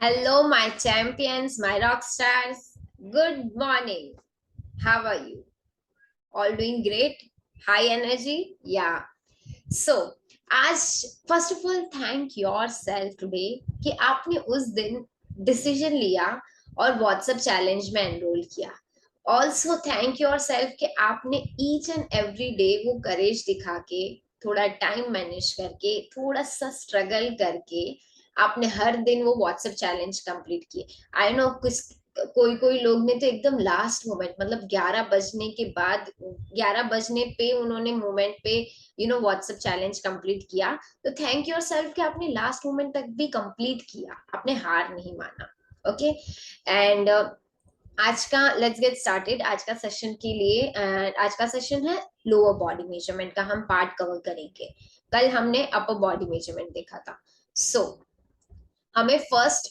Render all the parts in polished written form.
Hello, my champions, my rock stars. Good morning. How are you? All doing great? High energy? Yeah. So, आज first of all thank your self today कि आपने उस दिन decision लिया और WhatsApp challenge में enrol किया। Also thank your self कि आपने ईच एंड एवरी डे वो करेज दिखा के, थोड़ा टाइम मैनेज करके, थोड़ा सा स्ट्रगल करके आपने हर दिन वो व्हाट्सएप चैलेंज कंप्लीट किए। आई नो कुछ कोई कोई लोग ने तो एकदम लास्ट मोमेंट, मतलब 11 बजने के बाद, 11 बजने पे उन्होंने मोमेंट पे व्हाट्सएप चैलेंज कंप्लीट किया। तो थैंक योर सेल्फ कि आपने लास्ट मोमेंट तक भी कंप्लीट किया, आपने हार नहीं माना। ओके एंड आज का लेट्स गेट स्टार्टेड। आज का सेशन के लिए आज का सेशन है लोअर बॉडी मेजरमेंट का, हम पार्ट कवर करेंगे। कल हमने अपर बॉडी मेजरमेंट देखा था। सो हमें फर्स्ट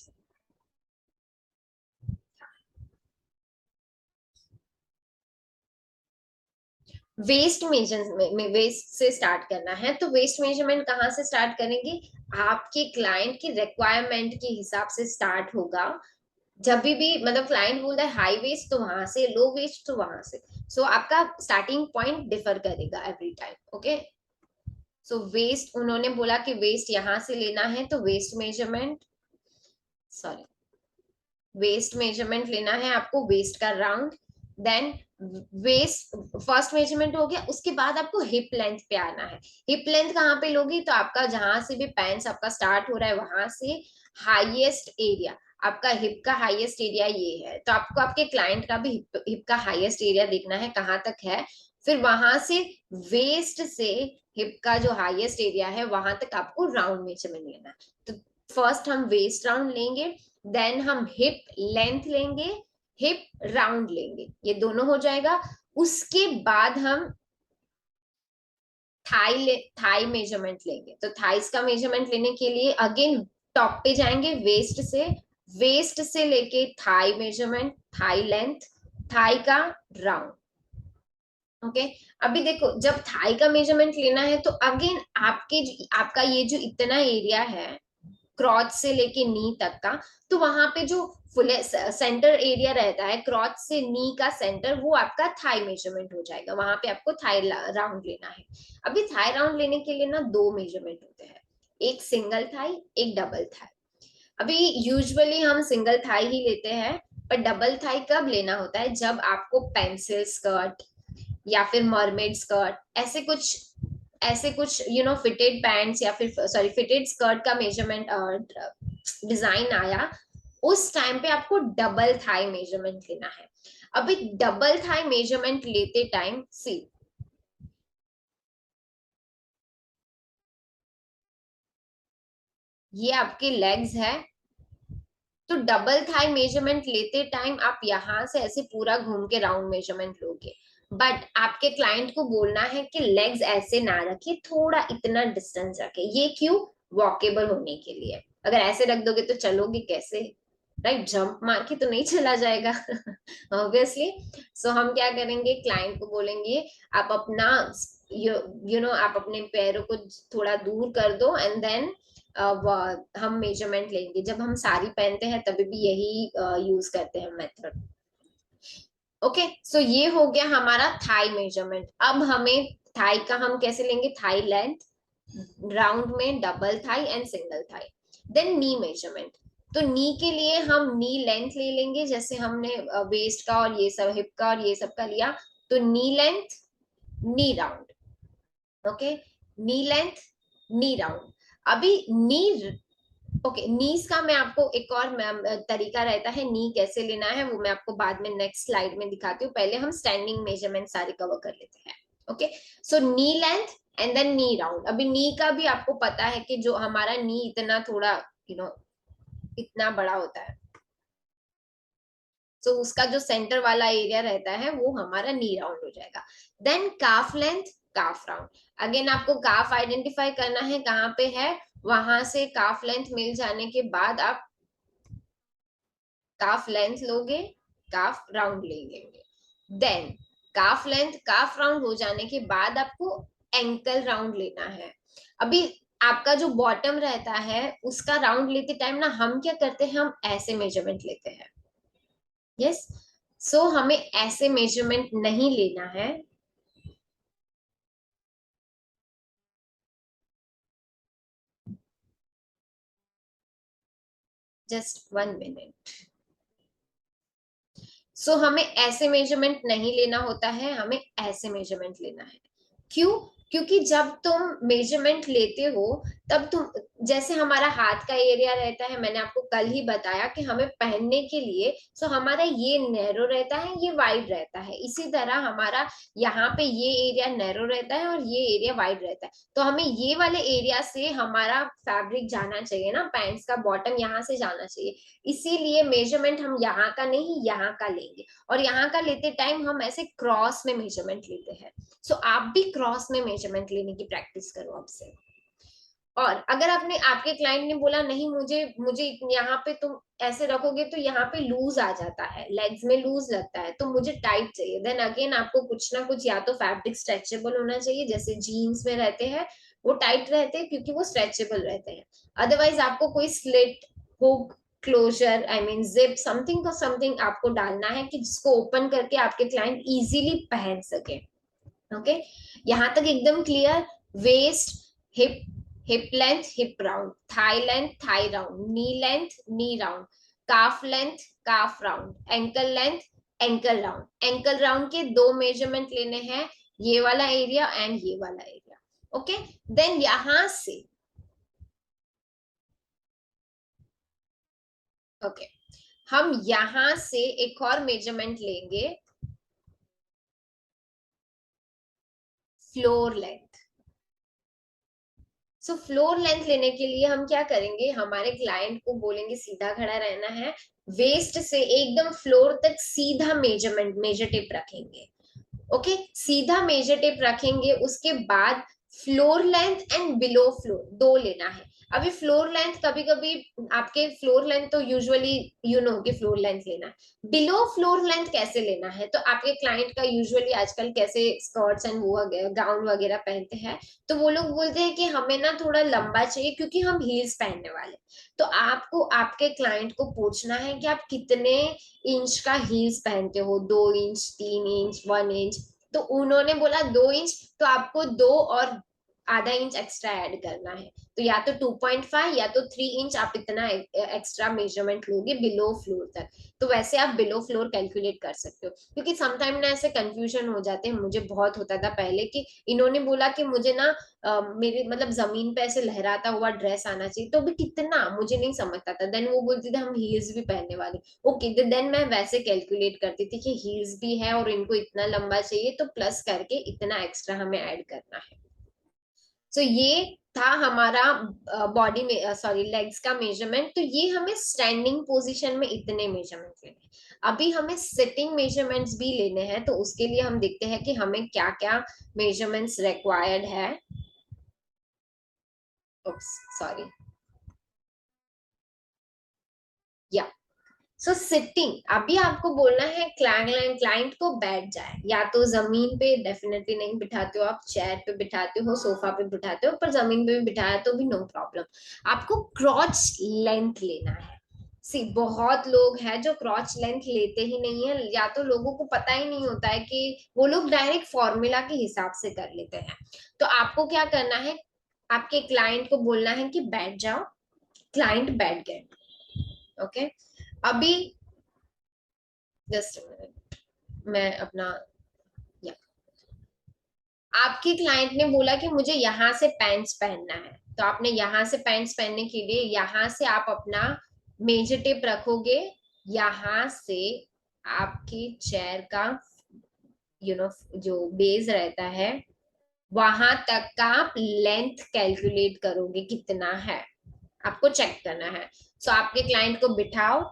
वेस्ट मेजर वेस्ट से स्टार्ट करना है। तो वेस्ट मेजरमेंट कहाँ से स्टार्ट करेंगे? आपके क्लाइंट की रिक्वायरमेंट के हिसाब से स्टार्ट होगा। जब भी मतलब क्लाइंट बोलता है हाई वेस्ट तो वहां से, लो वेस्ट तो वहां से। सो आपका स्टार्टिंग पॉइंट डिफर करेगा every time. Okay so waist, उन्होंने बोला कि वेस्ट यहां से लेना है तो waist measurement, sorry, waist measurement लेना है आपको, वेस्ट का round. Then waist first measurement हो गया, उसके बाद आपको हिप लेंथ पे आना है। हिप लेंथ कहाँ पे लोगी? तो आपका जहां से भी पैंट्स आपका स्टार्ट हो रहा है वहां से हाईएस्ट एरिया, आपका हिप का हाईएस्ट एरिया ये है। तो आपको आपके क्लाइंट का भी हिप का हाईएस्ट एरिया देखना है कहाँ तक है। फिर वहां से वेस्ट से हिप का जो हाईएस्ट एरिया है वहां तक आपको राउंड मेजरमेंट लेना है। तो फर्स्ट हम वेस्ट राउंड लेंगे, देन हम हिप लेंथ लेंगे, हिप राउंड लेंगे, ये दोनों हो जाएगा। उसके बाद हम थाई मेजरमेंट लेंगे। तो थाइस का मेजरमेंट लेने के लिए अगेन टॉप पे जाएंगे, वेस्ट से लेके thigh measurement, thigh length, thigh का राउंड। ओके अभी देखो, जब थाई का मेजरमेंट लेना है तो अगेन आपका ये जो इतना एरिया है क्रॉच से लेके नी तक का, तो वहां पे जो फुल सेंटर एरिया रहता है क्रॉच से नी का सेंटर, वो आपका थाई मेजरमेंट हो जाएगा। वहां पे आपको थाई राउंड लेना है। अभी थाई राउंड लेने के लिए ना दो मेजरमेंट होते हैं, एक सिंगल थाई, एक डबल थाई। अभी यूजुअली हम सिंगल थाई ही लेते हैं, पर डबल थाई कब लेना होता है? जब आपको पेंसिल स्कर्ट या फिर मरमेड स्कर्ट, ऐसे कुछ फिटेड पैंट्स या फिर सॉरी फिटेड स्कर्ट का मेजरमेंट डिजाइन आया, उस टाइम पे आपको डबल थाई मेजरमेंट लेना है। अभी डबल थाई मेजरमेंट लेते टाइम सी, ये आपके लेग्स है, तो डबल थाई मेजरमेंट लेते टाइम आप यहां से ऐसे पूरा घूम के राउंड मेजरमेंट लोगे। बट आपके क्लाइंट को बोलना है कि लेग्स ऐसे ना रखे, थोड़ा इतना डिस्टेंस रखे। ये क्यों? वॉकेबल होने के लिए। अगर ऐसे रख दोगे तो चलोगे कैसे? राइट, जंप मार के तो नहीं चला जाएगा ऑब्वियसली। सो हम क्या करेंगे, क्लाइंट को बोलेंगे आप अपना आप अपने पैरों को थोड़ा दूर कर दो एंड देन हम मेजरमेंट लेंगे। जब हम साड़ी पहनते हैं तभी भी यही यूज करते हैं मेथड। ओके सो ये हो गया हमारा थाई मेजरमेंट। अब हमें थाई का हम कैसे लेंगे? थाई लेंथ, राउंड में double thigh and single thigh. Then knee measurement, तो नी के लिए हम नी लेंथ ले लेंगे, जैसे हमने वेस्ट का और ये सब हिप का और ये सब का लिया। तो नी लेंथ, नी राउंड। ओके नी लेंथ, नी राउंड। अभी नी, ओके नीज का मैं आपको एक और तरीका रहता है नी कैसे लेना है, वो मैं आपको बाद में नेक्स्ट स्लाइड में दिखाती हूँ। पहले हम स्टैंडिंग मेजरमेंट सारे कवर कर लेते हैं। Okay so knee length and then knee round. अभी नी का भी आपको पता है कि जो हमारा नी इतना थोड़ा यू नो इतना बड़ा होता है, तो उसका जो सेंटर वाला एरिया रहता है वो हमारा नी राउंड हो जाएगा। देन काफ लेंथ, काफ राउंड। अगेन आपको काफ आइडेंटिफाई करना है कहाँ पे है, वहां से काफ लेंथ मिल जाने के बाद आप काफ लेंथ लोगे, काफ राउंड ले लेंगे। देन काफ लेंथ काफ राउंड हो जाने के बाद आपको एंकल राउंड लेना है। अभी आपका जो बॉटम रहता है उसका राउंड लेते टाइम ना हम क्या करते हैं, हम ऐसे मेजरमेंट लेते हैं। यस, सो हमें ऐसे मेजरमेंट नहीं लेना है। Just 1 minute. सो हमें ऐसे मेजरमेंट नहीं लेना होता है, हमें ऐसे मेजरमेंट लेना है। क्यों? क्योंकि जब तुम मेजरमेंट लेते हो तब तुम, जैसे हमारा हाथ का एरिया रहता है, मैंने आपको कल ही बताया कि हमें पहनने के लिए, सो हमारा ये नैरो रहता है, ये वाइड रहता है। इसी तरह हमारा यहाँ पे ये एरिया नैरो रहता है और ये एरिया वाइड रहता है। तो हमें ये वाले एरिया से हमारा फैब्रिक जाना चाहिए ना, पैंट्स का बॉटम यहाँ से जाना चाहिए। इसीलिए मेजरमेंट हम यहाँ का नहीं यहाँ का लेंगे, और यहाँ का लेते टाइम हम ऐसे क्रॉस में मेजरमेंट लेते हैं। सो आप भी क्रॉस में मेजरमेंट लेने की प्रैक्टिस करो अब से। और अगर आपने, आपके क्लाइंट ने बोला नहीं मुझे मुझे यहाँ पे तुम ऐसे रखोगे तो यहाँ पे लूज आ जाता है, लेग्स में लूज लगता है, तो मुझे टाइट चाहिए, देन अगेन आपको कुछ ना कुछ, या तो फैब्रिक स्ट्रेचेबल होना चाहिए, जैसे जीन्स में रहते हैं वो टाइट रहते हैं क्योंकि वो स्ट्रेचेबल रहते हैं। अदरवाइज आपको कोई slit, hook, closure, I mean zip, something का समथिंग आपको डालना है कि जिसको ओपन करके आपके क्लाइंट इजीली पहन सके। ओके, यहाँ तक एकदम clear. Waist, hip, hip length hip round, thigh length thigh round, knee length knee round, calf length calf round, ankle length ankle round. Ankle round के दो मेजरमेंट लेने हैं, ये वाला एरिया एंड ये वाला एरिया। ओके, देन यहां से, ओके, हम यहां से एक और मेजरमेंट लेंगे, फ्लोर लेंथ। सो फ्लोर लेंथ लेने के लिए हम क्या करेंगे, हमारे क्लाइंट को बोलेंगे सीधा खड़ा रहना है, वेस्ट से एकदम फ्लोर तक सीधा मेजरमेंट, मेजर टेप रखेंगे। ओके, सीधा मेजर टेप रखेंगे, उसके बाद floor length and below floor दो लेना है। अभी फ्लोर लेंथ, कभी कभी आपके फ्लोर लेंथ तो यूजुअली यू नो कि फ्लोर लेंथ लेना है, बिलो फ्लोर लेंथ कैसे लेना है, तो आपके क्लाइंट का यूजुअली आजकल कैसे स्कर्ट्स एंड वो गाउन वगैरह पहनते हैं, तो वो लोग बोलते हैं कि हमें ना थोड़ा लंबा चाहिए क्योंकि हम हील्स पहनने वाले। तो आपको आपके क्लाइंट को पूछना है कि आप कितने इंच का हील्स पहनते हो, 2 इंच, 3 इंच, 1 इंच। तो उन्होंने बोला 2 इंच, तो आपको 2 और आधा इंच एक्स्ट्रा ऐड करना है। तो या तो 2.5 या तो 3 इंच आप इतना एक्स्ट्रा मेजरमेंट लोगे बिलो फ्लोर तक। तो वैसे आप बिलो फ्लोर कैलकुलेट कर सकते हो, क्योंकि समटाइम ना ऐसे कंफ्यूजन हो जाते हैं, मुझे बहुत होता था पहले कि इन्होंने बोला कि मुझे ना मेरे मतलब जमीन पे ऐसे लहराता हुआ ड्रेस आना चाहिए, तो भी कितना मुझे नहीं समझता था। देन वो बोलती थी हम हील्स भी पहनने वाले। ओके, देन मैं वैसे कैलकुलेट करती थी कि हील्स भी है और इनको इतना लंबा चाहिए, तो प्लस करके इतना एक्स्ट्रा हमें ऐड करना है। तो ये था हमारा बॉडी में, सॉरी, लेग्स का मेजरमेंट। तो ये हमें स्टैंडिंग पोजीशन में इतने मेजरमेंट लेने हैं। अभी हमें सिटिंग मेजरमेंट्स भी लेने हैं, तो उसके लिए हम देखते हैं कि हमें क्या क्या मेजरमेंट्स रिक्वायर्ड है। सॉरी, या सो सिटिंग, अभी आपको बोलना है क्लाइंट को बैठ जाए, या तो जमीन पे डेफिनेटली नहीं बिठाते हो आप, चेयर पे बिठाते हो, सोफा पे बिठाते हो, पर जमीन पे भी बिठाया तो भी नो प्रॉब्लम। आपको क्रॉच लेंथ लेना है। सी, बहुत लोग हैं जो क्रॉच लेंथ लेते ही नहीं है, या तो लोगों को पता ही नहीं होता है कि वो लोग डायरेक्ट फॉर्मूला के हिसाब से कर लेते हैं। तो आपको क्या करना है, आपके क्लाइंट को बोलना है कि बैठ जाओ, क्लाइंट बैठ गए। ओके, अभी जस्ट मिनट, मैं अपना, या आपके क्लाइंट ने बोला कि मुझे यहाँ से पैंट्स पहनना है, तो आपने यहाँ से पैंट्स पहनने के लिए यहाँ से आप अपना मेजर टेप रखोगे, यहाँ से आपकी चेयर का जो बेस रहता है वहां तक का आप लेंथ कैलकुलेट करोगे कितना है, आपको चेक करना है। सो आपके क्लाइंट को बिठाओ,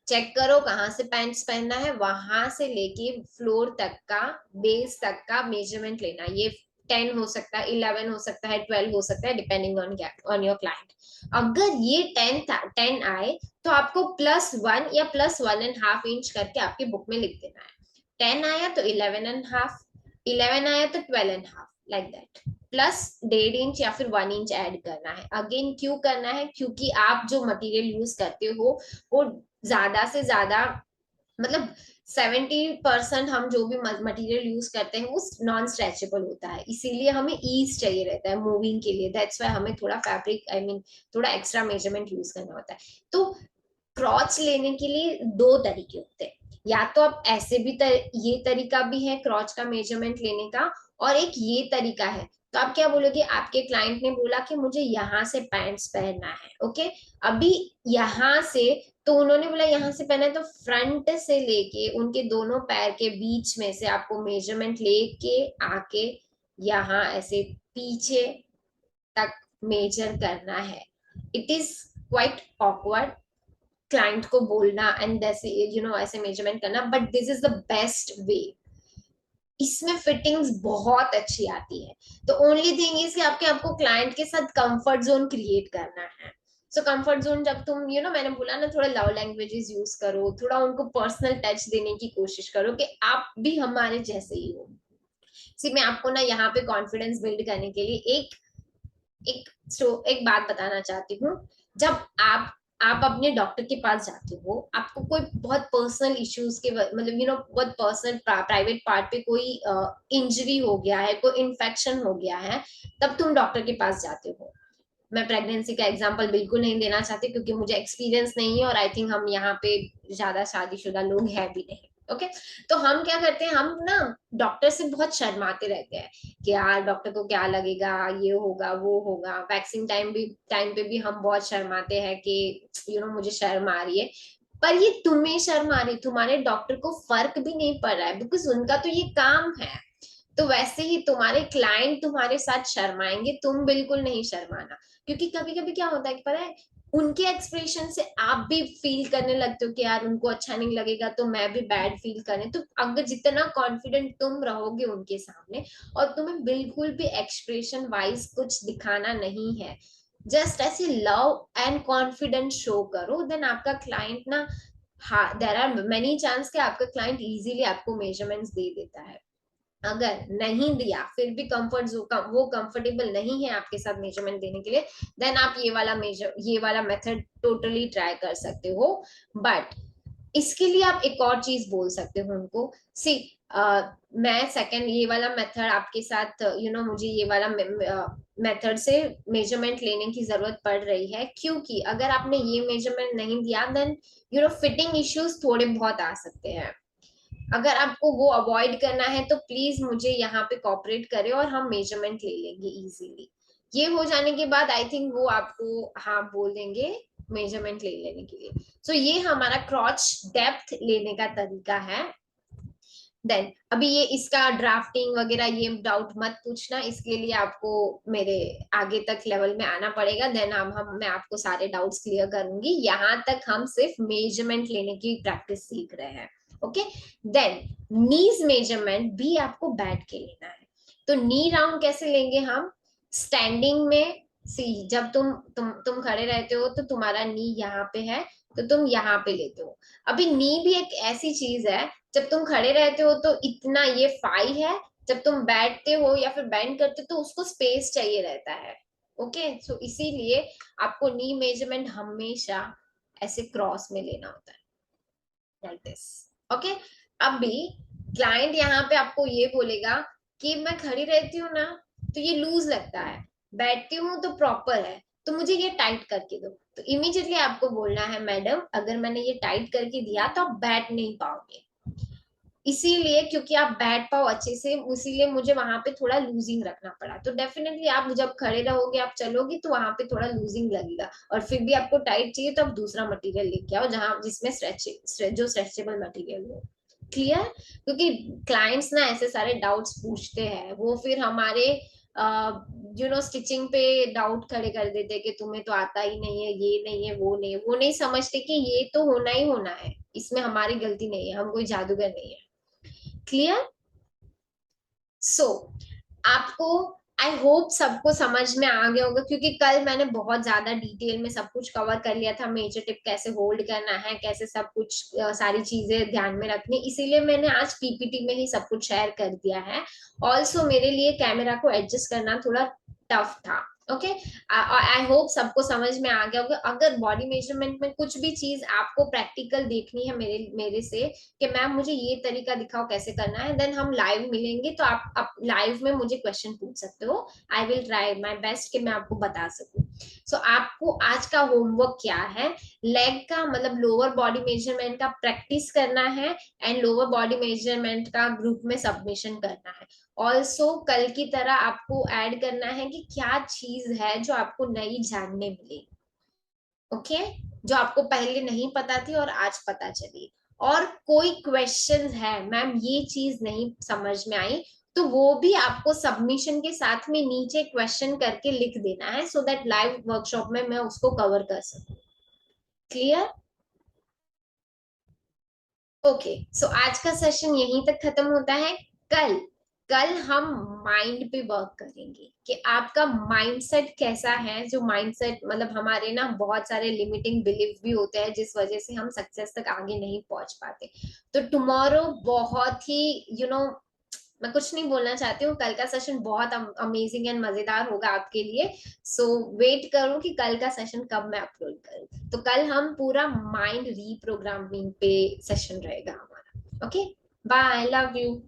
चेक करो कहाँ से पैंट्स पहनना है, वहां से लेके फ्लोर तक का, बेस तक का मेजरमेंट लेना। ये 10 हो सकता है, 11 हो सकता है, 12 हो सकता है, डिपेंडिंग ऑन योर क्लाइंट। अगर ये 10 आए तो आपको +1 या +1.5 इंच करके आपकी बुक में लिख देना है। 10 आया तो 11.5, 11 आया तो 12.5, लाइक दैट, प्लस 1.5 इंच या फिर 1 इंच ऐड करना है। अगेन क्यों करना है, क्योंकि आप जो मटेरियल यूज करते हो वो ज्यादा से ज्यादा, मतलब 70% हम जो भी मटेरियल यूज करते हैं वो नॉन स्ट्रेचेबल होता है, इसीलिए हमें ईज चाहिए रहता है मूविंग के लिए। दैट्स वाई हमें थोड़ा फैब्रिक, आई मीन थोड़ा एक्स्ट्रा मेजरमेंट यूज करना होता है। तो क्रॉच लेने के लिए दो तरीके होते हैं, या तो आप ऐसे भी ये तरीका भी है क्रॉच का मेजरमेंट लेने का, और एक ये तरीका है। तो आप क्या बोलोगे, आपके क्लाइंट ने बोला कि मुझे यहाँ से पैंट्स पहनना है, ओके, अभी यहाँ से, तो उन्होंने बोला यहाँ से पहना है, तो फ्रंट से लेके उनके दोनों पैर के बीच में से आपको मेजरमेंट लेके आके यहाँ ऐसे पीछे तक मेजर करना है। It is quite awkward client को बोलना एंड जैसे ऐसे मेजरमेंट करना, but this is the best way. इसमें फिटिंग्स बहुत अच्छी आती है। तो ओनली थिंग इज कि आपको क्लाइंट के साथ कंफर्ट जोन क्रिएट करना है। सो कंफर्ट जोन, जब तुम मैंने बोला ना, थोड़ा लव लैंग्वेजेस यूज करो, थोड़ा उनको पर्सनल टच देने की कोशिश करो कि आप भी हमारे जैसे ही हो। सिर्फ मैं आपको ना यहाँ पे कॉन्फिडेंस बिल्ड करने के लिए एक एक एक बात बताना चाहती हूँ। जब आप अपने डॉक्टर के पास जाते हो, आपको कोई बहुत पर्सनल इश्यूज के, मतलब बहुत पर्सनल प्राइवेट पार्ट पे कोई इंजरी हो गया है, कोई इन्फेक्शन हो गया है, तब तुम डॉक्टर के पास जाते हो। मैं प्रेगनेंसी का एग्जांपल बिल्कुल नहीं देना चाहती क्योंकि मुझे एक्सपीरियंस नहीं है, और आई थिंक हम यहाँ पे ज्यादा शादीशुदा लोग हैं भी नहीं, ओके। तो हम क्या करते हैं, हम ना डॉक्टर से बहुत शर्माते रहते हैं कि यार डॉक्टर को क्या लगेगा, ये होगा वो होगा। वैक्सीन टाइम पे भी हम बहुत शर्माते हैं कि मुझे शर्म आ रही है। पर ये तुम्हें शर्म आ रही, तुम्हारे डॉक्टर को फर्क भी नहीं पड़ रहा है, बिकॉज उनका तो ये काम है। तो वैसे ही तुम्हारे क्लाइंट तुम्हारे साथ शर्माएंगे, तुम बिल्कुल नहीं शर्माना। क्योंकि कभी कभी क्या होता है कि पता है, उनके एक्सप्रेशन से आप भी फील करने लगते हो कि यार उनको अच्छा नहीं लगेगा तो मैं भी बैड फील करने। तो अगर जितना कॉन्फिडेंट तुम रहोगे उनके सामने, और तुम्हें बिल्कुल भी एक्सप्रेशन वाइज कुछ दिखाना नहीं है, जस्ट ऐसे लव एंड कॉन्फिडेंस शो करो, देन आपका क्लाइंट ना, हाँ, देर आर मेनी चांस कि आपका क्लाइंट इजीली आपको मेजरमेंट्स दे देता है। अगर नहीं दिया फिर भी वो कंफर्टेबल नहीं है आपके साथ मेजरमेंट देने के लिए, देन आप ये वाला मेथड टोटली ट्राई कर सकते हो। बट इसके लिए आप एक और चीज बोल सकते हो उनको, सी मैं सेकंड ये वाला मेथड आपके साथ, मुझे ये वाला मेथड से मेजरमेंट लेने की जरूरत पड़ रही है, क्योंकि अगर आपने ये मेजरमेंट नहीं दिया, देन फिटिंग इश्यूज थोड़े बहुत आ सकते हैं। अगर आपको वो अवॉइड करना है तो प्लीज मुझे यहाँ पे कॉपरेट करें और हम मेजरमेंट ले लेंगे इजीली। ये हो जाने के बाद आई थिंक वो आपको हाँ बोल देंगे मेजरमेंट ले लेने के लिए। सो ये हमारा क्रॉच डेप्थ लेने का तरीका है। देन अभी ये इसका ड्राफ्टिंग वगैरह ये डाउट मत पूछना, इसके लिए आपको मेरे आगे तक लेवल में आना पड़ेगा। देन हम मैं आपको सारे डाउट्स क्लियर करूंगी। यहाँ तक हम सिर्फ मेजरमेंट लेने की प्रैक्टिस सीख रहे हैं, ओके। देन नीज मेजरमेंट भी आपको बैठ के लेना है। तो नी राउंड कैसे लेंगे हम, स्टैंडिंग में, सी जब तुम खड़े रहते हो तो तुम्हारा नी यहाँ पे है, तो तुम यहाँ पे लेते हो। अभी नी भी एक ऐसी चीज है, जब तुम खड़े रहते हो तो इतना ये फाई है, जब तुम बैठते हो या फिर बेंड करते हो तो उसको स्पेस चाहिए रहता है, ओके। सो इसीलिए आपको नी मेजरमेंट हमेशा ऐसे क्रॉस में लेना होता है, लाइक दिस, ओके। अभी क्लाइंट यहाँ पे आपको ये बोलेगा कि मैं खड़ी रहती हूँ ना तो ये लूज लगता है, बैठती हूँ तो प्रॉपर है, तो मुझे ये टाइट करके दो। तो इमीडिएटली आपको बोलना है, मैडम अगर मैंने ये टाइट करके दिया तो आप बैठ नहीं पाओगे, इसीलिए क्योंकि आप बैठ पाओ अच्छे से, इसीलिए मुझे वहां पे थोड़ा लूजिंग रखना पड़ा। तो डेफिनेटली आप जब खड़े रहोगे, आप चलोगे तो वहां पे थोड़ा लूजिंग लगेगा, और फिर भी आपको टाइट चाहिए तो आप दूसरा मटेरियल लेके आओ जहां जिसमें जो स्ट्रेचेबल मटेरियल हो। क्लियर, क्योंकि क्लाइंट्स ना ऐसे सारे डाउट्स पूछते हैं, वो फिर हमारे स्टिचिंग पे डाउट खड़े कर देते कि तुम्हें तो आता ही नहीं है, ये नहीं है, वो नहीं है। वो नहीं समझते कि ये तो होना ही होना है, इसमें हमारी गलती नहीं है, हम कोई जादूगर नहीं है। क्लियर। सो आपको आई होप सबको समझ में आ गया होगा, क्योंकि कल मैंने बहुत ज्यादा डिटेल में सब कुछ कवर कर लिया था, मेजर टिप कैसे होल्ड करना है, कैसे सब कुछ सारी चीजें ध्यान में रखनी, इसीलिए मैंने आज पीपीटी में ही सब कुछ शेयर कर दिया है। ऑल्सो मेरे लिए कैमरा को एडजस्ट करना थोड़ा टफ था। ओके, आई होप सबको समझ में आ गया होगा। अगर बॉडी मेजरमेंट में कुछ भी चीज आपको प्रैक्टिकल देखनी है मेरे मेरे से कि मैम मुझे ये तरीका दिखाओ कैसे करना है, देन हम लाइव मिलेंगे तो आप लाइव में मुझे क्वेश्चन पूछ सकते हो। I will try my best कि मैं आपको बता सकूं। सो आपको आज का होमवर्क क्या है, लेग का मतलब लोअर बॉडी मेजरमेंट का प्रैक्टिस करना है, एंड लोअर बॉडी मेजरमेंट का ग्रुप में सबमिशन करना है। ऑल्सो कल की तरह आपको ऐड करना है कि क्या चीज है जो आपको नई जानने मिली। ओके, जो आपको पहले नहीं पता थी और आज पता चली। और कोई क्वेश्चन है मैम ये चीज नहीं समझ में आई, तो वो भी आपको सबमिशन के साथ में नीचे क्वेश्चन करके लिख देना है, सो दैट लाइव वर्कशॉप में मैं उसको कवर कर सकूं। क्लियर? ओके, सो आज का सेशन यहीं तक खत्म होता है। कल कल हम माइंड पे वर्क करेंगे कि आपका माइंडसेट कैसा है। जो माइंडसेट मतलब हमारे ना बहुत सारे लिमिटिंग बिलीफ भी होते हैं जिस वजह से हम सक्सेस तक आगे नहीं पहुंच पाते। तो टुमारो बहुत ही मैं कुछ नहीं बोलना चाहती हूँ, कल का सेशन बहुत अमेजिंग एंड मजेदार होगा आपके लिए। सो वेट करो कि कल का सेशन कब मैं अपलोड करूँ। तो कल हम पूरा माइंड रीप्रोग्रामिंग पे सेशन रहेगा हमारा। Okay, bye, love you.